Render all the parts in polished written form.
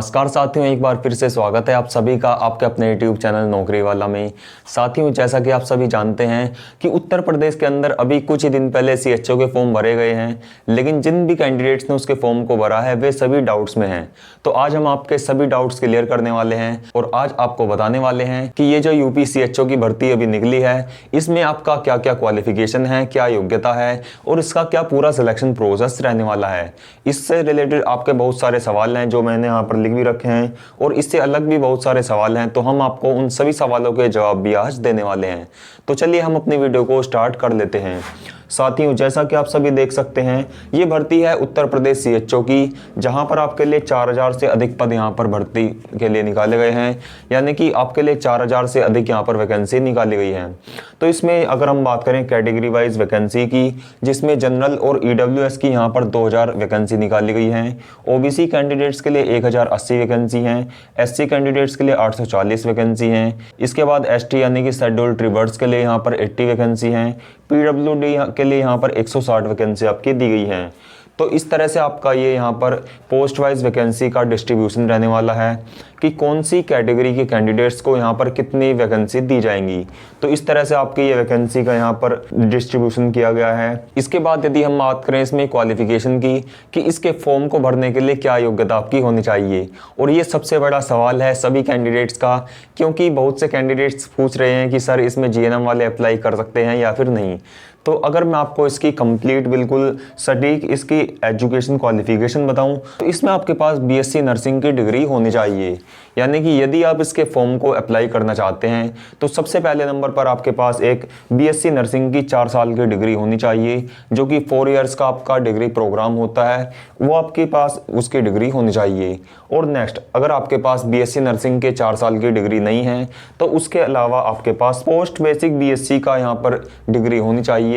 नमस्कार साथियों, एक बार फिर से स्वागत है आप सभी का आपके अपने यूट्यूब चैनल नौकरी वाला में। साथियों, जैसा कि आप सभी जानते हैं कि उत्तर प्रदेश के अंदर अभी कुछ ही दिन पहले सीएचओ के फॉर्म भरे गए हैं, लेकिन जिन भी कैंडिडेट्स ने उसके फॉर्म को भरा है वे सभी डाउट्स में हैं। तो आज हम आपके सभी डाउट्स क्लियर करने वाले हैं और आज आपको बताने वाले हैं कि ये जो यूपी सीएचओ की भर्ती अभी निकली है, इसमें आपका क्या क्या क्वालिफिकेशन है, क्या योग्यता है और इसका क्या पूरा सिलेक्शन प्रोसेस रहने वाला है। इससे रिलेटेड आपके बहुत सारे सवाल हैं जो मैंने यहाँ पर लिख भी रखे हैं और इससे अलग भी बहुत सारे सवाल हैं, तो हम आपको उन सभी सवालों के जवाब भी आज देने वाले हैं। तो चलिए हम अपनी वीडियो को स्टार्ट कर लेते हैं। साथियों, जैसा कि आप सभी देख सकते हैं, ये भर्ती है उत्तर प्रदेश सीएचओ की, जहां पर आपके लिए 4000 से अधिक पद यहां पर भर्ती के लिए निकाले गए हैं, यानी कि आपके लिए 4000 से अधिक यहां पर वैकेंसी निकाली गई है। तो इसमें अगर हम बात करें कैटेगरी वाइज वैकेंसी की, जिसमें जनरल और ईडब्ल्यूएस की यहाँ पर 2000 वैकेंसी निकाली गई हैं, ओबीसी कैंडिडेट्स के लिए 1080 वैकेंसी हैं, एससी कैंडिडेट्स के लिए 840 वैकेंसी हैं, इसके बाद एसटी यानी कि शेड्यूल्ड ट्राइब्स के लिए यहाँ पर 80 वैकेंसी हैं, पीडब्ल्यूडी के लिए यहाँ पर 160 वैकेंसी आपकी दी गई हैं। तो इस तरह से आपका ये यहाँ पर पोस्ट वाइज वैकेंसी का डिस्ट्रीब्यूशन रहने वाला है कि कौन सी कैटेगरी के कैंडिडेट्स को यहाँ पर कितनी वैकेंसी दी जाएंगी। तो इस तरह से आपकी ये वैकेंसी का यहाँ पर डिस्ट्रीब्यूशन किया गया है। इसके बाद यदि हम बात करें इसमें क्वालिफिकेशन की कि इसके फॉर्म को भरने के लिए क्या योग्यता आपकी होनी चाहिए, और ये सबसे बड़ा सवाल है सभी कैंडिडेट्स का, क्योंकि बहुत से कैंडिडेट्स पूछ रहे हैं कि सर इसमें जीएनएम वाले अप्लाई कर सकते हैं या फिर नहीं। तो अगर मैं आपको इसकी कंप्लीट बिल्कुल सटीक इसकी एजुकेशन क्वालिफिकेशन बताऊं तो इसमें आपके पास बीएससी नर्सिंग की डिग्री होनी चाहिए। यानी कि यदि आप इसके फॉर्म को अप्लाई करना चाहते हैं तो सबसे पहले नंबर पर आपके पास एक बीएससी नर्सिंग की 4 साल की डिग्री होनी चाहिए, जो कि 4 इयर्स का आपका डिग्री प्रोग्राम होता है, वो आपके पास उसकी डिग्री होनी चाहिए। और नेक्स्ट, अगर आपके पास बीएससी नर्सिंग के 4 साल की डिग्री नहीं है तो उसके अलावा आपके पास पोस्ट बेसिक बीएससी का यहाँ पर डिग्री होनी चाहिए।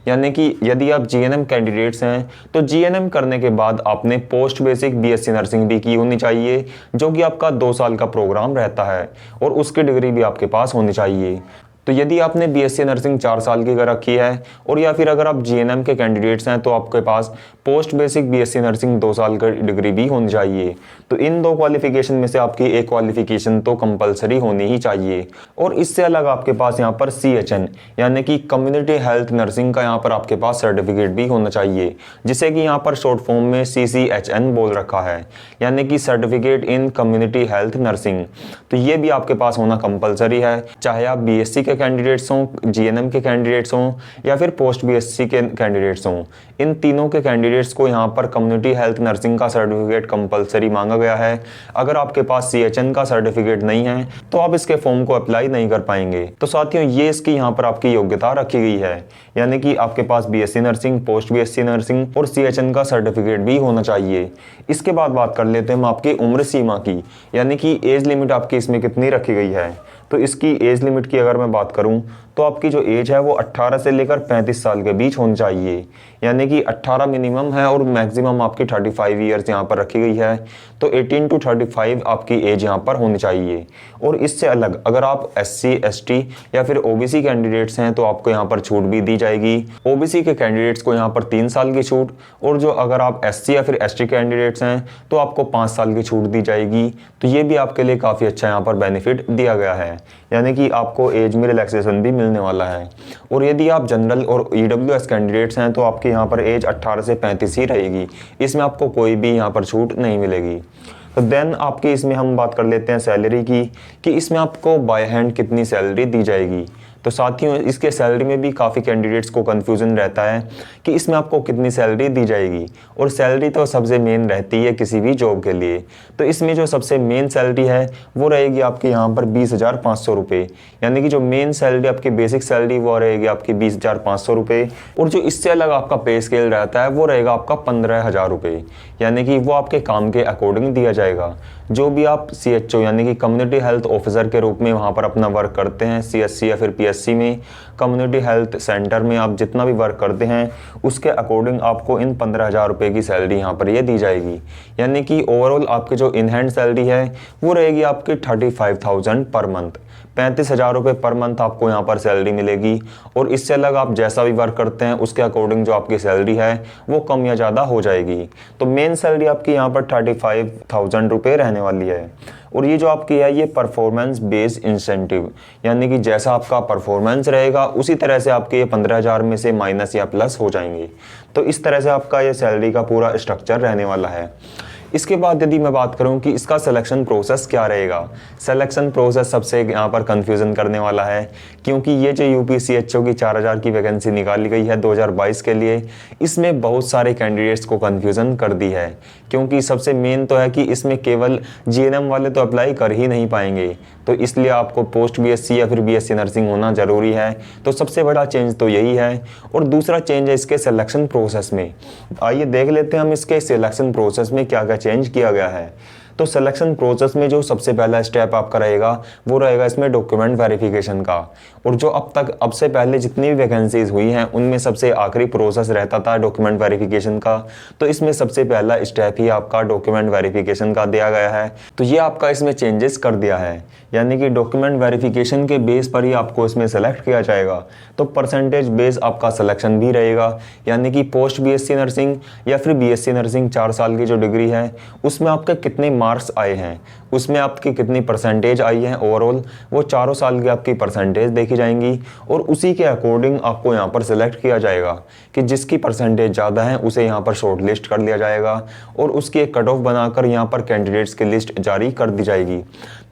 यानी कि यदि आप जीएनएम कैंडिडेट्स हैं तो जीएनएम करने के बाद आपने पोस्ट बेसिक बीएससी नर्सिंग भी की होनी चाहिए, जो कि आपका 2 साल का प्रोग्राम रहता है, और उसकी डिग्री भी आपके पास होनी चाहिए। तो यदि आपने बीएससी नर्सिंग 4 साल की कर रखी है और या फिर अगर आप जीएनएम के कैंडिडेट्स हैं तो आपके पास पोस्ट बेसिक बीएससी नर्सिंग 2 साल की डिग्री भी होनी चाहिए। तो इन 2 क्वालिफिकेशन में से आपकी एक क्वालिफिकेशन तो कंपलसरी होनी ही चाहिए। और इससे अलग आपके पास यहाँ पर सीएचएन यानी कि कम्युनिटी हेल्थ नर्सिंग का यहाँ पर आपके पास सर्टिफिकेट भी होना चाहिए, जिसे कि यहाँ पर शॉर्ट फॉर्म में CCHN बोल रखा है, यानी कि certificate in community health nursing. तो ये भी आपके पास होना कंपलसरी है, चाहे आप बीएससी के कैंडिडेट्स हों, जीएनएम के कैंडिडेट्स हों या फिर पोस्ट बीएससी के कैंडिडेट्स हों। इन तीनों के कैंडिडेट्स को यहाँ पर कम्युनिटी हेल्थ नर्सिंग का सर्टिफिकेट कंपलसरी मांगा गया है। अगर आपके पास सीएचएन का सर्टिफिकेट नहीं है तो आप इसके फॉर्म को अप्लाई नहीं कर पाएंगे। तो साथियों, ये इसकी यहाँ पर आपकी योग्यता रखी गई है, यानी कि आपके पास BSc nursing, post BSc nursing और सीएचएन का सर्टिफिकेट भी होना चाहिए। इसके बाद बात कर लेते हैं हम आपकी उम्र सीमा की, यानी कि एज लिमिट आपकी इसमें कितनी रखी गई है। तो इसकी एज लिमिट की अगर मैं बात करूं तो आपकी जो एज है वो 18 से लेकर 35 साल के बीच होनी चाहिए, यानी कि 18 मिनिमम है और मैक्सिमम आपकी 35 ईयर्स यहाँ पर रखी गई है। तो 18 to 35 आपकी एज यहाँ पर होनी चाहिए। और इससे अलग अगर आप SC ST या फिर OBC कैंडिडेट्स हैं तो आपको यहाँ पर छूट भी दी जाएगी। OBC के कैंडिडेट्स को यहाँ पर 3 साल की छूट, और जो अगर आप SC या फिर ST कैंडिडेट्स हैं तो आपको 5 साल की छूट दी जाएगी। तो ये भी आपके लिए काफ़ी अच्छा यहाँ पर बेनिफिट दिया गया है, यानी कि आपको एज में रिलैक्सेशन भी मिलने वाला है। और यदि आप जनरल और ईडब्ल्यूएस कैंडिडेट्स हैं तो आपके यहाँ पर एज 18 से 35 ही रहेगी, इसमें आपको कोई भी यहाँ पर छूट नहीं मिलेगी। तो देन आपकी इसमें हम बात कर लेते हैं सैलरी की कि इसमें आपको बाय हैंड कितनी सैलरी दी जाएगी। तो साथियों, इसके सैलरी में भी काफ़ी कैंडिडेट्स को कंफ्यूजन रहता है कि इसमें आपको कितनी सैलरी दी जाएगी, और सैलरी तो सबसे मेन रहती है किसी भी जॉब के लिए। तो इसमें जो सबसे मेन सैलरी है वो रहेगी आपके यहाँ पर 20,500 रुपये, यानी कि जो मेन सैलरी आपकी बेसिक सैलरी वो रहेगी आपकी 20,500 रुपये। और जो इससे अलग आपका पे स्केल रहता है वो रहेगा आपका 15,000 रुपये, यानी कि वो आपके काम के अकॉर्डिंग दिया जाएगा। जो भी आप CHO यानी कि कम्युनिटी हेल्थ ऑफिसर के रूप में वहाँ पर अपना वर्क करते हैं, CSC या फिर PSC बीएससी में कम्युनिटी हेल्थ सेंटर में आप जितना भी वर्क करते हैं उसके अकॉर्डिंग आपको इन 15,000 रुपये की सैलरी यहाँ पर ये दी जाएगी। यानी कि ओवरऑल आपकी जो इन हैंड सैलरी है वो रहेगी आपकी 35,000 पर मंथ, 35,000 रुपये पर मंथ आपको यहाँ पर सैलरी मिलेगी। और इससे अलग आप जैसा भी वर्क करते हैं उसके अकॉर्डिंग जो आपकी सैलरी है वो कम या ज़्यादा हो जाएगी। तो मेन सैलरी आपकी यहाँ पर 35,000 रुपये रहने वाली है। और ये जो आपकी है ये परफॉर्मेंस बेस्ड इंसेंटिव, यानी कि जैसा आपका परफॉर्मेंस रहेगा उसी तरह से आपके ये 15,000 में से माइनस या प्लस हो जाएंगे। तो इस तरह से आपका ये सैलरी का पूरा स्ट्रक्चर रहने वाला है। इसके बाद यदि मैं बात करूं कि इसका सिलेक्शन प्रोसेस क्या रहेगा, सिलेक्शन प्रोसेस सबसे यहाँ पर कंफ्यूजन करने वाला है, क्योंकि ये जो यूपीसीएचओ की 4,000 की वैकेंसी निकाली गई है 2022 के लिए, इसमें बहुत सारे कैंडिडेट्स को कंफ्यूजन कर दी है। क्योंकि सबसे मेन तो है कि इसमें केवल जीएनएम वाले तो अप्लाई कर ही नहीं पाएंगे, तो इसलिए आपको पोस्ट बीएससी या फिर बीएससी नर्सिंग होना जरूरी है। तो सबसे बड़ा चेंज तो यही है। और दूसरा चेंज है इसके सिलेक्शन प्रोसेस में। आइए देख लेते हैं हम इसके सिलेक्शन प्रोसेस में क्या क्या चेंज किया गया है। तो सिलेक्शन प्रोसेस में जो सबसे पहला स्टेप आपका रहेगा वो रहेगा इसमें डॉक्यूमेंट वेरिफिकेशन का। और जो अब से पहले जितनी भी वैकेंसीज हुई हैं उनमें सबसे आखिरी प्रोसेस रहता था डॉक्यूमेंट वेरिफिकेशन का, तो इसमें सबसे पहला स्टेप ही आपका डॉक्यूमेंट वेरिफिकेशन का दिया गया है। तो ये आपका इसमें चेंजेस कर दिया है, यानी कि डॉक्यूमेंट वेरिफिकेशन के बेस पर ही आपको इसमें सेलेक्ट किया जाएगा। तो परसेंटेज बेस आपका सिलेक्शन भी रहेगा, यानी कि पोस्ट बीएससी नर्सिंग या फिर बीएससी नर्सिंग 4 साल की जो डिग्री है उसमें आपके कितने मार्क्स आए हैं, उसमें आपकी कितनी परसेंटेज आई है ओवरऑल, वो 4 साल की आपकी परसेंटेज देखी जाएंगी। और उसी के अकॉर्डिंग आपको यहाँ पर सिलेक्ट किया जाएगा कि जिसकी परसेंटेज ज़्यादा है उसे यहाँ पर शॉर्ट लिस्ट कर लिया जाएगा और उसकी एक कट ऑफ बनाकर यहाँ पर कैंडिडेट्स की लिस्ट जारी कर दी जाएगी।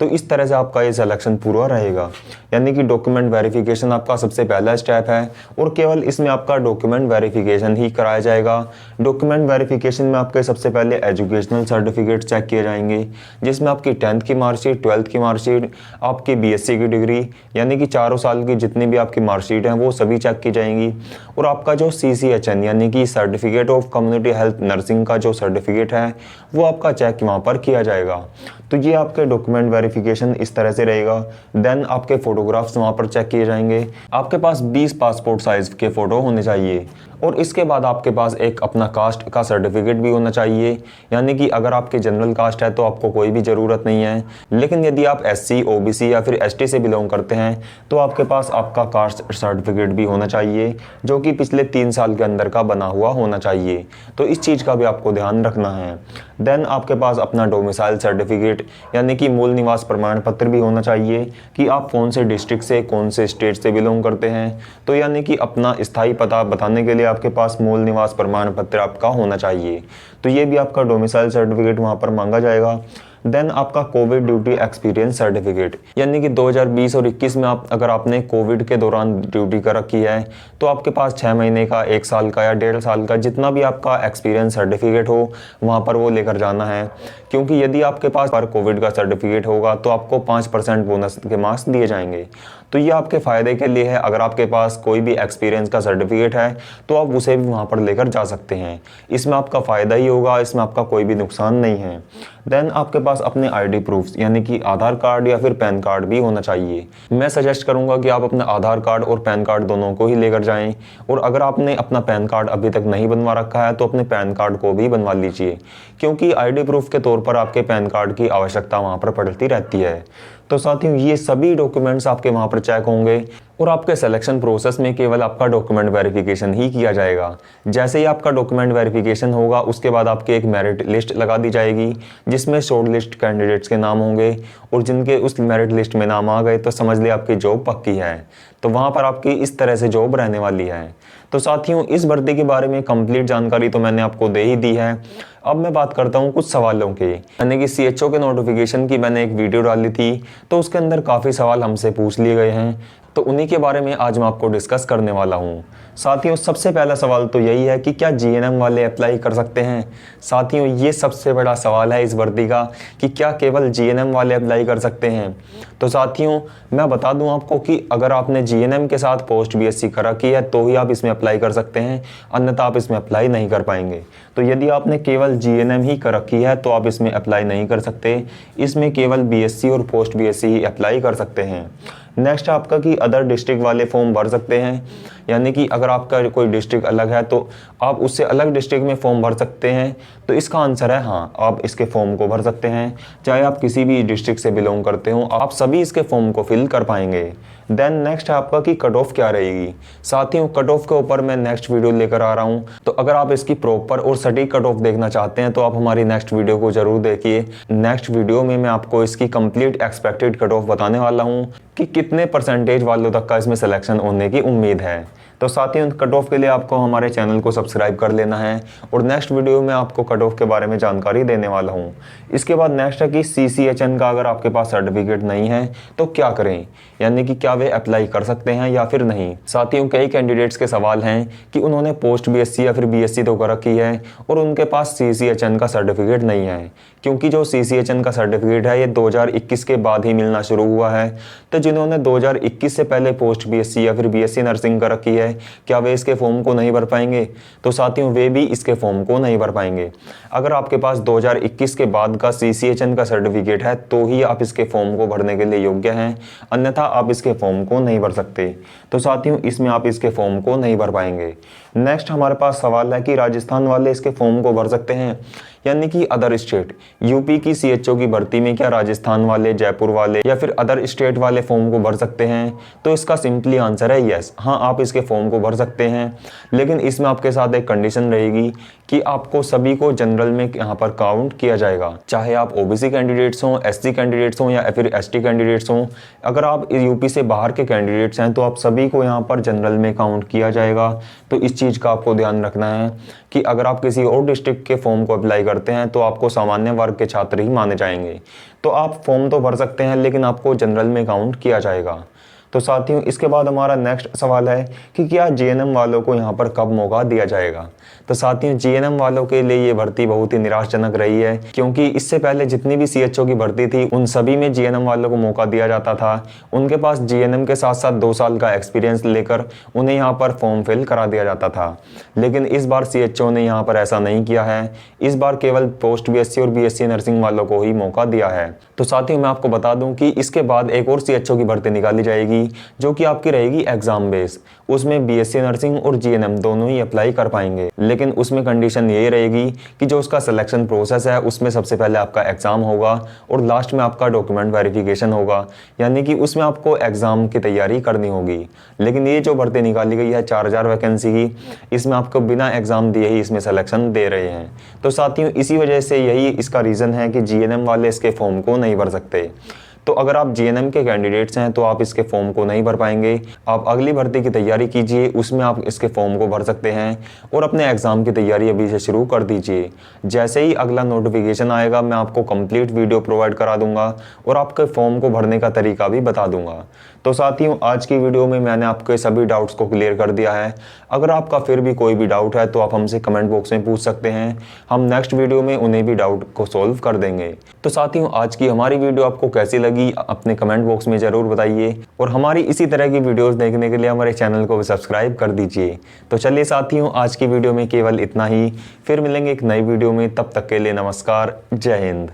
तो इस तरह से आपका ये सिलेक्शन पूरा रहेगा, यानी कि डॉक्यूमेंट वेरिफिकेशन आपका सबसे पहला स्टेप है और केवल इसमें आपका डॉक्यूमेंट वेरिफिकेशन ही कराया जाएगा। डॉक्यूमेंट वेरिफिकेशन में आपके सबसे पहले एजुकेशनल सर्टिफिकेट चेक किए जाएंगे, जिसमें आपकी 10th की मार्कशीट, 12th की मार्कशीट, आपकी बीएससी की डिग्री, यानी कि 4 साल की जितनी भी आपकी मार्कशीट हैं वो सभी चेक की जाएंगी। और आपका जो CCHN यानी कि certificate of community health nursing का जो सर्टिफिकेट है वो आपका चेक वहाँ पर किया जाएगा। तो ये आपके डॉक्यूमेंट वेरिफिकेशन इस तरह से रहेगा। देन आपके फोटोग्राफ्स वहाँ पर चेक किए जाएंगे। आपके पास 20 पासपोर्ट साइज के फ़ोटो होने चाहिए और इसके बाद आपके पास एक अपना कास्ट का सर्टिफिकेट भी होना चाहिए, यानी कि अगर आपके जनरल कास्ट है तो आपको कोई भी ज़रूरत नहीं है, लेकिन यदि आप SC, OBC या फिर ST से बिलोंग करते हैं तो आपके पास आपका कास्ट सर्टिफिकेट भी होना चाहिए जो कि पिछले 3 साल के अंदर का बना हुआ होना चाहिए। तो इस चीज़ का भी आपको ध्यान रखना है। देन आपके पास अपना डोमिसाइल सर्टिफिकेट यानी कि मूल निवास प्रमाण पत्र भी होना चाहिए कि आप कौन से डिस्ट्रिक्ट से, कौन से स्टेट से बिलोंग करते हैं। तो यानी कि अपना स्थायी पता बताने के लिए आपके पास मूल निवास प्रमाण पत्र आपका होना चाहिए। तो ये भी आपका डोमिसाइल सर्टिफिकेट वहाँ पर मांगा जाएगा। देन आपका कोविड ड्यूटी एक्सपीरियंस सर्टिफिकेट, यानी कि 2020 और 21 में अगर आपने कोविड के दौरान ड्यूटी कर रखी है तो आपके पास 6 महीने का, 1 साल का या 1.5 साल का जितना भी आपका एक्सपीरियंस सर्टिफिकेट हो वहाँ पर वो लेकर जाना है। क्योंकि यदि आपके पास पर कोविड का सर्टिफिकेट होगा तो आपको 5% बोनस के मार्क्स दिए जाएंगे। तो ये आपके फ़ायदे के लिए है। अगर आपके पास कोई भी एक्सपीरियंस का सर्टिफिकेट है तो आप उसे भी वहाँ पर लेकर जा सकते हैं। इसमें आपका फ़ायदा ही होगा, इसमें आपका कोई भी नुकसान नहीं है। देन आपके पास अपने ID प्रूफ्स यानी कि आधार कार्ड या फिर पैन कार्ड भी होना चाहिए। मैं सजेस्ट करूंगा कि आप अपना आधार कार्ड और पैन कार्ड दोनों को ही लेकर जाएं। और अगर आपने अपना पैन कार्ड अभी तक नहीं बनवा रखा है तो अपने पैन कार्ड को भी बनवा लीजिए, क्योंकि ID प्रूफ के तौर पर आपके पैन कार्ड की आवश्यकता वहाँ पर पड़ती रहती है। तो साथियों ये सभी डॉक्यूमेंट्स आपके वहाँ पर चेक होंगे और आपके सिलेक्शन प्रोसेस में केवल आपका डॉक्यूमेंट वेरिफिकेशन ही किया जाएगा। जैसे ही आपका डॉक्यूमेंट वेरिफिकेशन होगा उसके बाद आपकी एक मेरिट लिस्ट लगा दी जाएगी जिसमें शॉर्ट लिस्ट कैंडिडेट्स के नाम होंगे और जिनके उस मेरिट लिस्ट में नाम आ गए तो समझ लिया आपकी जॉब पक्की है। तो वहाँ पर आपकी इस तरह से जॉब रहने वाली है। तो साथियों इस भर्ती के बारे में कंप्लीट जानकारी तो मैंने आपको दे ही दी है। अब मैं बात करता हूँ कुछ सवालों की, यानी कि CHO के नोटिफिकेशन की मैंने एक वीडियो डाली थी तो उसके अंदर काफ़ी सवाल हमसे पूछ लिए गए हैं, तो उन्हीं के बारे में आज मैं आपको डिस्कस करने वाला हूँ। साथियों सबसे पहला सवाल तो यही है कि क्या GNM वाले अप्लाई कर सकते हैं। साथियों ये सबसे बड़ा सवाल है इस भर्ती का कि क्या केवल GNM वाले अप्लाई कर सकते हैं। तो साथियों मैं बता दूं आपको कि अगर आपने GNM के साथ पोस्ट BSc कर रखी है तो ही आप इसमें अप्लाई कर सकते हैं, अन्यथा आप इसमें अप्लाई नहीं कर पाएंगे। तो यदि आपने केवल GNM ही कर रखी है तो आप इसमें अप्लाई नहीं कर सकते। इसमें केवल BSc और पोस्ट BSc ही अप्लाई कर सकते हैं। नेक्स्ट आपका कि अदर डिस्ट्रिक्ट वाले फॉर्म भर सकते हैं, यानी कि अगर आपका कोई डिस्ट्रिक्ट अलग है तो आप उससे अलग डिस्ट्रिक्ट में फॉर्म भर सकते हैं। तो इसका आंसर है हाँ, आप इसके फॉर्म को भर सकते हैं, चाहे आप किसी भी डिस्ट्रिक्ट से बिलोंग करते हो, आप सभी इसके फॉर्म को फिल कर पाएंगे। देन नेक्स्ट है आपका कि कट ऑफ क्या रहेगी। साथियों, कट ऑफ के ऊपर मैं नेक्स्ट वीडियो लेकर आ रहा हूं, तो अगर आप इसकी प्रॉपर और सटीक कट ऑफ देखना चाहते हैं तो आप हमारी नेक्स्ट वीडियो को जरूर देखिए। नेक्स्ट वीडियो में मैं आपको इसकी कंप्लीट एक्सपेक्टेड कट ऑफ बताने वाला हूं कि कितने परसेंटेज वालों तक का इसमें सिलेक्शन होने की उम्मीद है। तो साथियों, कट ऑफ के लिए आपको हमारे चैनल को सब्सक्राइब कर लेना है और नेक्स्ट वीडियो में आपको कट ऑफ के बारे में जानकारी देने वाला हूं। इसके बाद नेक्स्ट है कि CCHN का अगर आपके पास सर्टिफिकेट नहीं है तो क्या करें, यानी कि क्या वे अप्लाई कर सकते हैं या फिर नहीं। साथियों, कई कैंडिडेट्स के सवाल हैं कि उन्होंने पोस्ट BSc या फिर BSc तो कर रखी है और उनके पास CCHN का सर्टिफिकेट नहीं है, क्योंकि जो CCHN का सर्टिफिकेट है ये 2021 के बाद ही मिलना शुरू हुआ है। तो जिन्होंने 2021 से पहले पोस्ट BSc या फिर BSc नर्सिंग कर रखी है, क्या वे इसके फॉर्म को नहीं भर पाएंगे? तो साथियों, वे भी इसके फॉर्म को नहीं भर पाएंगे। अगर आपके पास 2021 के बाद का CCHN का सर्टिफिकेट है तो ही आप इसके फॉर्म को भरने के लिए योग्य हैं, अन्यथा आप इसके फॉर्म को नहीं भर सकते। तो साथियों, इसमें आप इसके फॉर्म को नहीं भर पाएंगे। नेक्स्ट हमारे पास सवाल है कि राजस्थान वाले इसके फॉर्म को भर सकते हैं, यानी कि अदर स्टेट। यूपी की CHO की भर्ती में क्या राजस्थान वाले, जयपुर वाले या फिर अदर स्टेट वाले फॉर्म को भर सकते हैं? तो इसका सिंपली आंसर है यस, हाँ, आप इसके फॉर्म को भर सकते हैं, लेकिन इसमें आपके साथ एक कंडीशन रहेगी कि आपको सभी को जनरल में यहाँ पर काउंट किया जाएगा, चाहे आप OBC कैंडिडेट्स हों, SC कैंडिडेट्स हों या फिर ST कैंडिडेट्स हों। अगर आप यूपी से बाहर के कैंडिडेट्स हैं तो आप सभी को यहाँ पर जनरल में काउंट किया जाएगा। तो इस चीज़ का आपको ध्यान रखना है कि अगर आप किसी और डिस्ट्रिक्ट के फॉर्म को अप्लाई करते हैं तो आपको सामान्य वर्ग के छात्र ही माने जाएंगे। तो आप फॉर्म तो भर सकते हैं, लेकिन आपको जनरल में काउंट किया जाएगा। तो साथियों, इसके बाद हमारा नेक्स्ट सवाल है कि क्या GNM वालों को यहाँ पर कब मौका दिया जाएगा। तो साथियों, GNM वालों के लिए ये भर्ती बहुत ही निराशजनक रही है, क्योंकि इससे पहले जितनी भी CHO की भर्ती थी उन सभी में GNM वालों को मौका दिया जाता था। उनके पास GNM के साथ साथ 2 साल का एक्सपीरियंस लेकर उन्हें यहाँ पर फॉर्म फिल करा दिया जाता था, लेकिन इस बार CHO ने यहाँ पर ऐसा नहीं किया है। इस बार केवल पोस्ट BSc और BSc नर्सिंग वालों को ही मौका दिया है। तो साथियों, मैं आपको बता दूं कि इसके बाद एक और CHO की भर्ती निकाली जाएगी जो कि आपकी रहेगी एग्जाम बेस। उसमें BSc नर्सिंग और GNM दोनों ही अप्लाई कर पाएंगे, लेकिन उसमें कंडीशन ये रहेगी कि जो उसका सिलेक्शन प्रोसेस है उसमें सबसे पहले आपका एग्जाम होगा और लास्ट में आपका डॉक्यूमेंट वेरिफिकेशन होगा, यानी कि उसमें आपको एग्जाम की तैयारी करनी होगी। लेकिन ये जो भर्ती निकाली गई है 4000 वैकेंसी की, इसमें आपको बिना एग्जाम दिए ही इसमें सिलेक्शन दे रहे हैं। तो साथियों, इसी वजह से यही इसका रीज़न है कि GNM वाले इसके फॉर्म को नहीं भर सकते। तो अगर आप GNM के कैंडिडेट्स हैं तो आप इसके फॉर्म को नहीं भर पाएंगे। आप अगली भर्ती की तैयारी कीजिए, उसमें आप इसके फॉर्म को भर सकते हैं और अपने एग्जाम की तैयारी अभी से शुरू कर दीजिए। जैसे ही अगला नोटिफिकेशन आएगा मैं आपको कंप्लीट वीडियो प्रोवाइड करा दूंगा और आपके फॉर्म को भरने का तरीका भी बता दूंगा। तो साथियों, आज की वीडियो में मैंने आपके सभी डाउट्स को क्लियर कर दिया है। अगर आपका फिर भी कोई भी डाउट है तो आप हमसे कमेंट बॉक्स में पूछ सकते हैं, हम नेक्स्ट वीडियो में उन्हें भी डाउट को सॉल्व कर देंगे। तो साथियों, आज की हमारी वीडियो आपको कैसी लगी अपने कमेंट बॉक्स में जरूर बताइए और हमारी इसी तरह की वीडियोस देखने के लिए हमारे चैनल को सब्सक्राइब कर दीजिए। तो चलिए साथियों, आज की वीडियो में केवल इतना ही, फिर मिलेंगे एक नई वीडियो में। तब तक के लिए नमस्कार, जय हिंद।